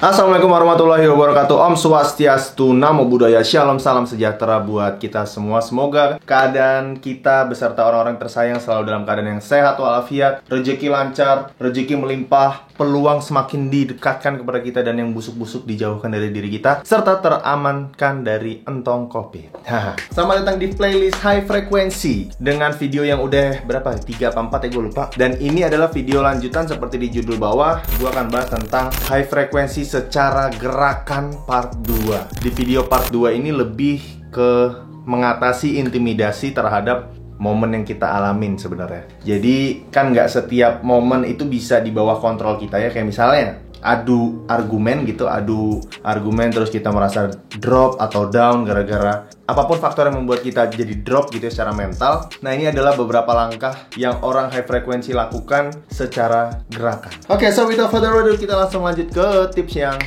Assalamualaikum warahmatullahi wabarakatuh. Om Swastiastu, Namo Buddhaya, Shalom, salam sejahtera buat kita semua. Semoga keadaan kita beserta orang-orang tersayang selalu dalam keadaan yang sehat walafiat, rezeki lancar, rezeki melimpah, peluang semakin didekatkan kepada kita, dan yang busuk-busuk dijauhkan dari diri kita, serta teramankan dari entong COVID. Selamat datang di playlist High Frequency dengan video yang udah berapa? 3 apa 4 ya, gue lupa. Dan ini adalah video lanjutan seperti di judul bawah. Gue akan bahas tentang High Frequency secara gerakan part 2. Di video part 2 ini lebih ke mengatasi intimidasi terhadap momen yang kita alamin sebenarnya. Jadi kan nggak setiap momen itu bisa di bawah kontrol kita ya. Kayak misalnya adu argumen gitu, terus kita merasa drop atau down gara-gara apapun faktor yang membuat kita jadi drop gitu ya, secara mental. Nah, ini adalah beberapa langkah yang orang high frequency lakukan secara gerakan. Oke, so without further ado, kita langsung lanjut ke tips yang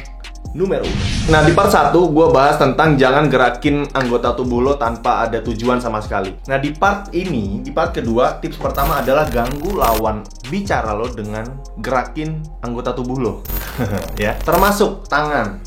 numero. Nah, di part 1 gue bahas tentang jangan gerakin anggota tubuh lo tanpa ada tujuan sama sekali. Nah, di part ini, di part kedua, tips pertama adalah ganggu lawan bicara lo dengan gerakin anggota tubuh lo. Ya, termasuk tangan,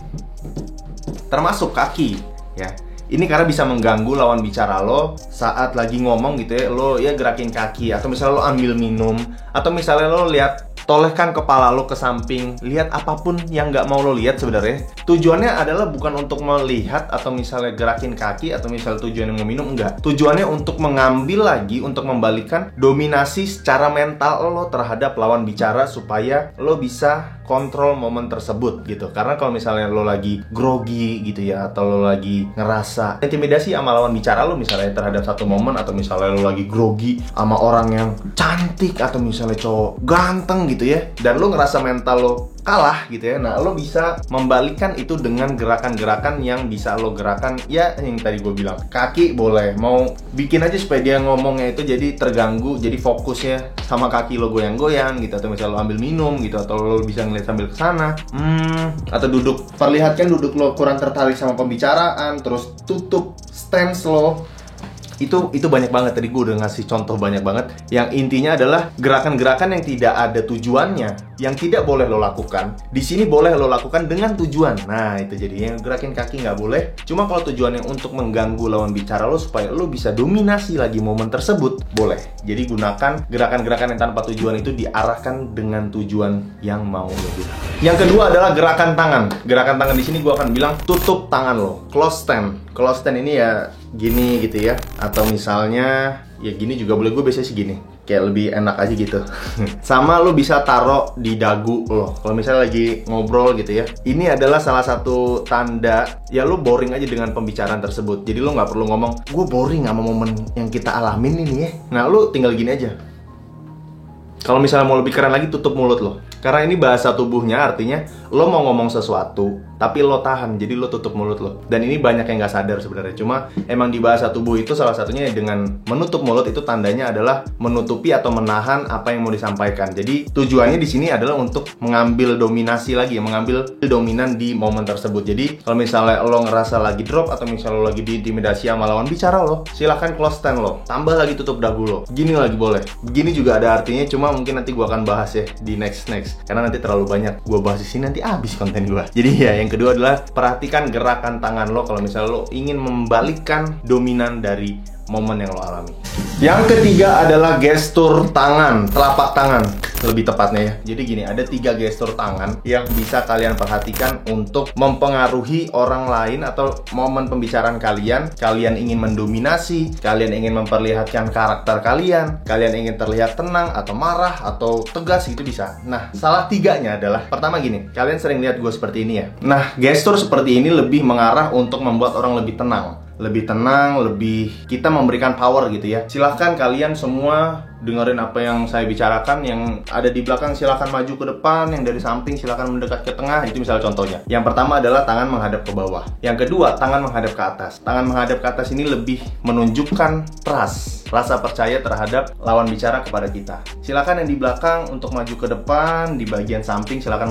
termasuk kaki, ya. Ini karena bisa mengganggu lawan bicara lo saat lagi ngomong gitu ya. Lo ya gerakin kaki, atau misalnya lo ambil minum, atau misalnya lo lihat, tolehkan kepala lo ke samping, lihat apapun yang nggak mau lo lihat sebenarnya. Tujuannya adalah bukan untuk melihat atau misalnya gerakin kaki, atau misalnya tujuannya meminum, enggak. Tujuannya untuk mengambil lagi, untuk membalikan dominasi secara mental lo terhadap lawan bicara supaya lo bisa kontrol momen tersebut gitu. Karena kalau misalnya lo lagi grogi gitu ya, atau lo lagi ngerasa intimidasi sama lawan bicara lo misalnya terhadap satu momen, atau misalnya lo lagi grogi sama orang yang cantik, atau misalnya cowok ganteng gitu ya, dan lo ngerasa mental lo kalah gitu ya. Nah, lo bisa membalikan itu dengan gerakan-gerakan yang bisa lo gerakan. Ya, yang tadi gue bilang, kaki boleh, mau bikin aja supaya dia ngomongnya itu jadi terganggu, jadi fokusnya sama kaki lo goyang-goyang gitu, atau misalnya lo ambil minum gitu, atau lo bisa ngeliat sambil kesana, atau duduk, perlihatkan duduk lo kurang tertarik sama pembicaraan, terus tutup stance lo. Itu banyak banget, tadi gue udah ngasih contoh banyak banget. Yang intinya adalah gerakan-gerakan yang tidak ada tujuannya, yang tidak boleh lo lakukan. Di sini boleh lo lakukan dengan tujuan. Nah, itu jadinya gerakin kaki nggak boleh. Cuma kalau tujuannya untuk mengganggu lawan bicara lo supaya lo bisa dominasi lagi momen tersebut, boleh. Jadi gunakan gerakan-gerakan yang tanpa tujuan itu diarahkan dengan tujuan yang mau lo gunakan. Yang kedua adalah gerakan tangan. Gerakan tangan di sini gue akan bilang tutup tangan lo, close stand. Close stand ini ya gini gitu ya, atau misalnya ya gini juga boleh. Gue biasanya sih gini, kayak lebih enak aja gitu. Sama lo bisa taruh di dagu lo kalau misalnya lagi ngobrol gitu ya. Ini adalah salah satu tanda ya lo boring aja dengan pembicaraan tersebut. Jadi lo nggak perlu ngomong gue boring sama momen yang kita alamin ini ya. Nah, lo tinggal gini aja. Kalau misalnya mau lebih keren lagi, tutup mulut lo. Karena ini bahasa tubuhnya, artinya lo mau ngomong sesuatu tapi lo tahan, jadi lo tutup mulut lo. Dan ini banyak yang nggak sadar sebenarnya. Cuma emang di bahasa tubuh itu salah satunya dengan menutup mulut, itu tandanya adalah menutupi atau menahan apa yang mau disampaikan. Jadi tujuannya di sini adalah untuk mengambil dominasi lagi, mengambil dominan di momen tersebut. Jadi kalau misalnya lo ngerasa lagi drop, atau misalnya lo lagi diintimidasi sama lawan bicara lo, silahkan close stand lo, tambah lagi tutup dagu lo. Gini lagi boleh. Begini juga ada artinya, cuma mungkin nanti gua akan bahas ya di next. Karena nanti terlalu banyak gua bahas di sini, nanti habis konten gua. Jadi ya, yang kedua adalah perhatikan gerakan tangan lo kalau misalnya lo ingin membalikkan dominan dari momen yang lo alami. Yang ketiga adalah gestur tangan, telapak tangan lebih tepatnya ya. Jadi gini, ada 3 gestur tangan yang bisa kalian perhatikan untuk mempengaruhi orang lain atau momen pembicaraan kalian. Kalian ingin mendominasi, kalian ingin memperlihatkan karakter kalian, kalian ingin terlihat tenang atau marah atau tegas, itu bisa. Nah, salah 3-nya adalah, pertama gini, kalian sering lihat gue seperti ini ya. Nah, gestur seperti ini lebih mengarah untuk membuat orang lebih tenang, lebih kita memberikan power gitu ya. Silahkan kalian semua dengerin apa yang saya bicarakan. Yang ada di belakang silahkan maju ke depan, yang dari samping silahkan mendekat ke tengah. Itu misalnya contohnya. Yang pertama adalah tangan menghadap ke bawah. Yang kedua, tangan menghadap ke atas. Tangan menghadap ke atas ini lebih menunjukkan trust, rasa percaya terhadap lawan bicara kepada kita. Silahkan yang di belakang untuk maju ke depan. Di bagian samping silahkan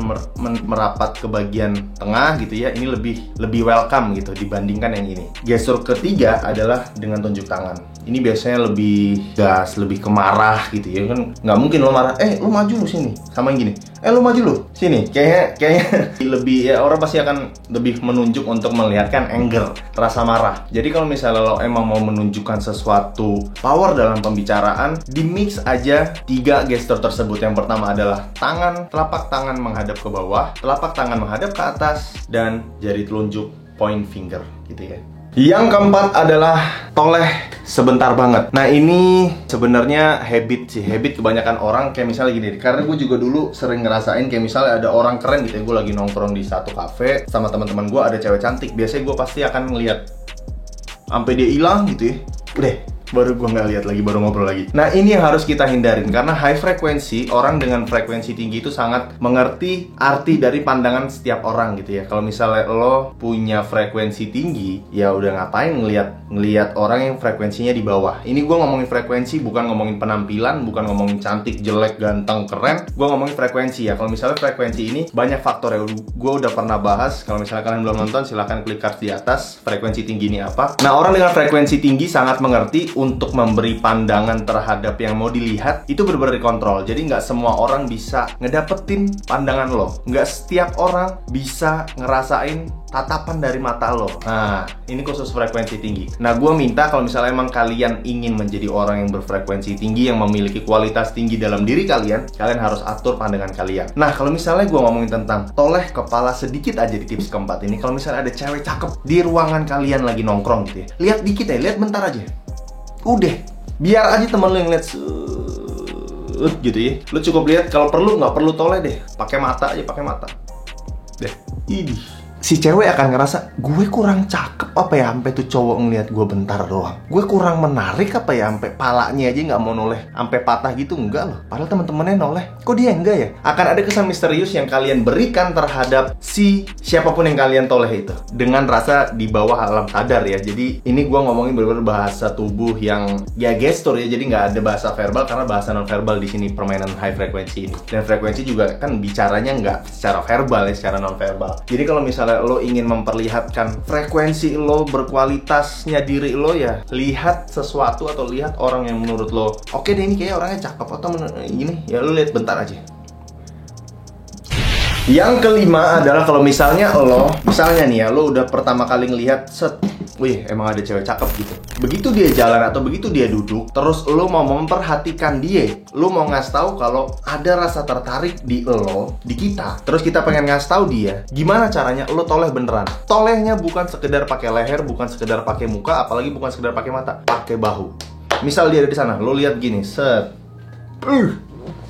merapat ke bagian tengah gitu ya. Ini lebih welcome gitu dibandingkan yang ini. Gestur ketiga adalah dengan tunjuk tangan. Ini biasanya lebih gas, lebih kemarah marah gitu ya kan. Nggak mungkin lo marah, lo maju lo sini, sama yang gini, lo maju lo sini. Kayaknya lebih ya, orang pasti akan lebih menunjuk untuk melihatkan anger, rasa marah. Jadi kalau misalnya lo emang mau menunjukkan sesuatu power dalam pembicaraan, di mix aja 3 gestur tersebut. Yang pertama adalah tangan, telapak tangan menghadap ke bawah, telapak tangan menghadap ke atas, dan jari telunjuk point finger gitu ya. Yang keempat adalah toleh sebentar banget. Nah ini sebenarnya habit kebanyakan orang. Kayak misalnya gini, karena gue juga dulu sering ngerasain kayak misalnya ada orang keren gitu ya. Gue lagi nongkrong di satu cafe sama teman-teman gue, ada cewek cantik. Biasanya gue pasti akan ngeliat sampai dia hilang gitu ya. Udah, baru gue nggak lihat lagi, baru ngobrol lagi. Nah ini yang harus kita hindarin, karena high frekuensi, orang dengan frekuensi tinggi itu sangat mengerti arti dari pandangan setiap orang gitu ya. Kalau misalnya lo punya frekuensi tinggi, ya udah ngapain ngelihat orang yang frekuensinya di bawah. Ini gue ngomongin frekuensi, bukan ngomongin penampilan, bukan ngomongin cantik, jelek, ganteng, keren. Gue ngomongin frekuensi ya. Kalau misalnya frekuensi ini banyak faktor ya. Gue udah pernah bahas. Kalau misalnya kalian belum nonton, silahkan klik card di atas. Frekuensi tinggi ini apa? Nah orang dengan frekuensi tinggi sangat mengerti untuk memberi pandangan terhadap yang mau dilihat itu benar-benar dikontrol. Jadi nggak semua orang bisa ngedapetin pandangan lo. Nggak setiap orang bisa ngerasain tatapan dari mata lo. Nah, ini khusus frekuensi tinggi. Nah, gue minta kalau misalnya emang kalian ingin menjadi orang yang berfrekuensi tinggi, yang memiliki kualitas tinggi dalam diri kalian harus atur pandangan kalian. Nah, kalau misalnya gue ngomongin tentang toleh kepala sedikit aja di tips keempat ini, kalau misalnya ada cewek cakep di ruangan kalian lagi nongkrong gitu ya, lihat dikit ya, lihat bentar aja. Udah, biar aja temen lo yang lihat gitu ya. Lo cukup lihat, kalau perlu nggak perlu toleh deh, pakai mata aja, pakai mata. Deh, ini si cewek akan ngerasa gue kurang cakep apa ya sampai tuh cowok ngeliat gue bentar doang. Gue kurang menarik apa ya sampai palanya aja nggak mau noleh, sampai patah gitu. Enggak loh, padahal temen-temennya noleh, kok dia enggak ya? Akan ada kesan misterius yang kalian berikan terhadap si siapapun yang kalian toleh itu dengan rasa di bawah alam sadar ya. Jadi ini gue ngomongin bener-bener bahasa tubuh yang ya gestur ya. Jadi nggak ada bahasa verbal, karena bahasa non verbal di sini permainan high frekuensi ini. Dan frekuensi juga kan bicaranya nggak secara verbal ya, secara non verbal. Jadi kalau misalnya lo ingin memperlihatkan frekuensi lo, berkualitasnya diri lo, ya lihat sesuatu atau lihat orang yang menurut lo oke deh, ini kayak orangnya cakep atau gini ya, lo lihat bentar aja. Yang kelima adalah kalau misalnya nih ya, lo udah pertama kali ngelihat wih emang ada cewek cakep gitu. Begitu dia jalan atau begitu dia duduk, terus lo mau memperhatikan dia, lo mau ngasih tahu kalau ada rasa tertarik di kita. Terus kita pengen ngasih tahu dia, gimana caranya lo toleh beneran. Tolehnya bukan sekedar pakai leher, bukan sekedar pakai muka, apalagi bukan sekedar pakai mata, pakai bahu. Misal dia ada di sana, lo lihat gini,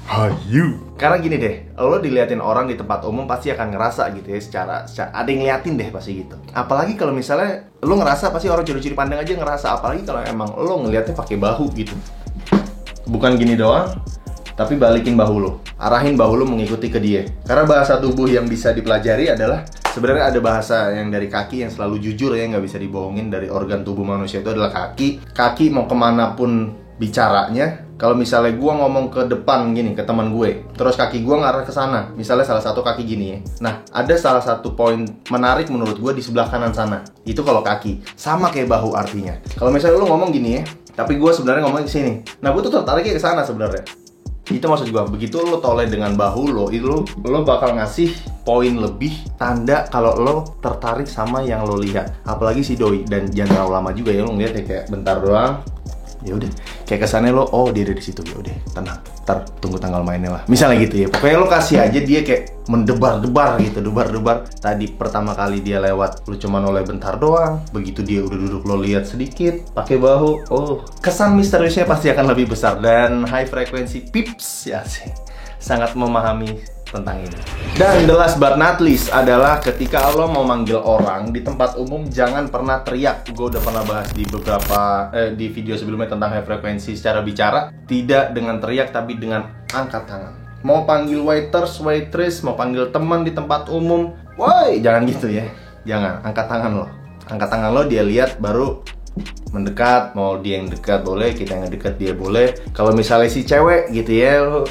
hayu. Karena gini deh, lo diliatin orang di tempat umum pasti akan ngerasa gitu ya, secara ada yang ngeliatin deh pasti gitu. Apalagi kalau misalnya lo ngerasa, pasti orang curi-curi pandang aja ngerasa. Apalagi kalau emang lo ngeliatnya pakai bahu gitu. Bukan gini doang, tapi balikin bahu lo, arahin bahu lo mengikuti ke dia. Karena bahasa tubuh yang bisa dipelajari adalah sebenarnya ada bahasa yang dari kaki yang selalu jujur ya, nggak bisa dibohongin. Dari organ tubuh manusia itu adalah kaki. Kaki mau kemanapun bicaranya. Kalau misalnya gue ngomong ke depan gini ke teman gue, terus kaki gue ngarah ke sana, misalnya salah satu kaki gini ya. Nah, ada salah satu poin menarik menurut gue di sebelah kanan sana. Itu kalau kaki, sama kayak bahu artinya. Kalau misalnya lo ngomong gini ya, tapi gue sebenarnya ngomong di sini. Nah, gue tuh tertariknya ke sana sebenarnya. Itu maksud gue, begitu lo toleh dengan bahu lo, itu lo bakal ngasih poin lebih, tanda kalau lo tertarik sama yang lo lihat. Apalagi si doi, dan jangan terlalu lama juga ya, lo ngeliat ya kayak bentar doang. Ya udah, kayak kesannya lo, oh dia ada di situ, ya udah tenang, ntar tunggu tanggal mainnya lah, misalnya gitu ya. Pokoknya lo kasih aja dia kayak mendebar-debar gitu, debar-debar. Tadi pertama kali dia lewat, lo cuma noleh bentar doang. Begitu dia udah duduk, lo lihat sedikit pakai bahu, oh kesan misteriusnya pasti akan lebih besar. Dan high frequency pips ya sih sangat memahami tentang ini. Dan the last but not least adalah ketika lo mau manggil orang di tempat umum, jangan pernah teriak. Gue udah pernah bahas di beberapa di video sebelumnya tentang high frekuensi secara bicara. Tidak dengan teriak, tapi dengan angkat tangan. Mau panggil waiters, waitress, mau panggil teman di tempat umum, woi, jangan gitu ya. Jangan, angkat tangan lo. Angkat tangan lo, dia lihat, baru mendekat. Mau dia yang dekat boleh, kita yang dekat dia boleh. Kalau misalnya si cewek gitu ya, lo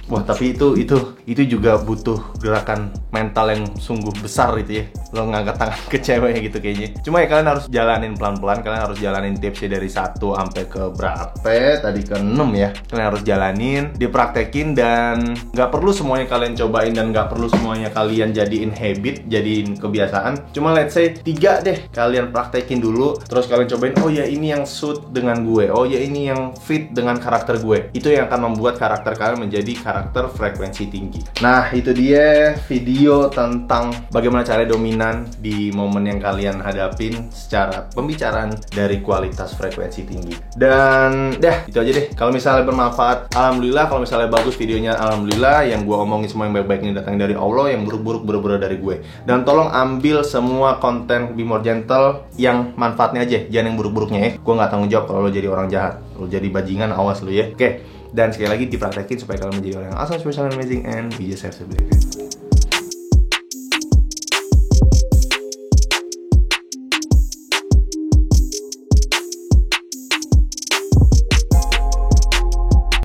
Wah, tapi itu juga butuh gerakan mental yang sungguh besar itu ya. Lo ngangkat tangan ke cewek gitu kayaknya. Cuma ya kalian harus jalanin pelan-pelan, kalian harus jalanin tipsnya dari 1 sampai ke berapa? Tadi ke 6 ya. Kalian harus jalanin, dipraktekin, dan nggak perlu semuanya kalian cobain dan nggak perlu semuanya kalian jadiin habit, jadiin kebiasaan. Cuma let's say 3 deh kalian praktekin dulu, terus kalian cobain, oh ya ini yang suit dengan gue, oh ya ini yang fit dengan karakter gue. Itu yang akan membuat karakter kalian menjadi karakter frekuensi tinggi. Nah, itu dia video tentang bagaimana cara dominan di momen yang kalian hadapin secara pembicaraan dari kualitas frekuensi tinggi. Dan itu aja deh. Kalau misalnya bermanfaat, alhamdulillah. Kalau misalnya bagus videonya, alhamdulillah. Yang gue omongin semua yang baik-baik ini datang dari Allah, yang buruk-buruk bener-bener dari gue. Dan tolong ambil semua konten Be More Gentle yang manfaatnya aja, jangan yang buruk-buruknya ya. Gue nggak tanggung jawab kalau lo jadi orang jahat, lo jadi bajingan, awas lo ya. Oke. Dan sekali lagi dipraktekin supaya kalian menjadi orang yang awesome, special, and amazing, and be yourself.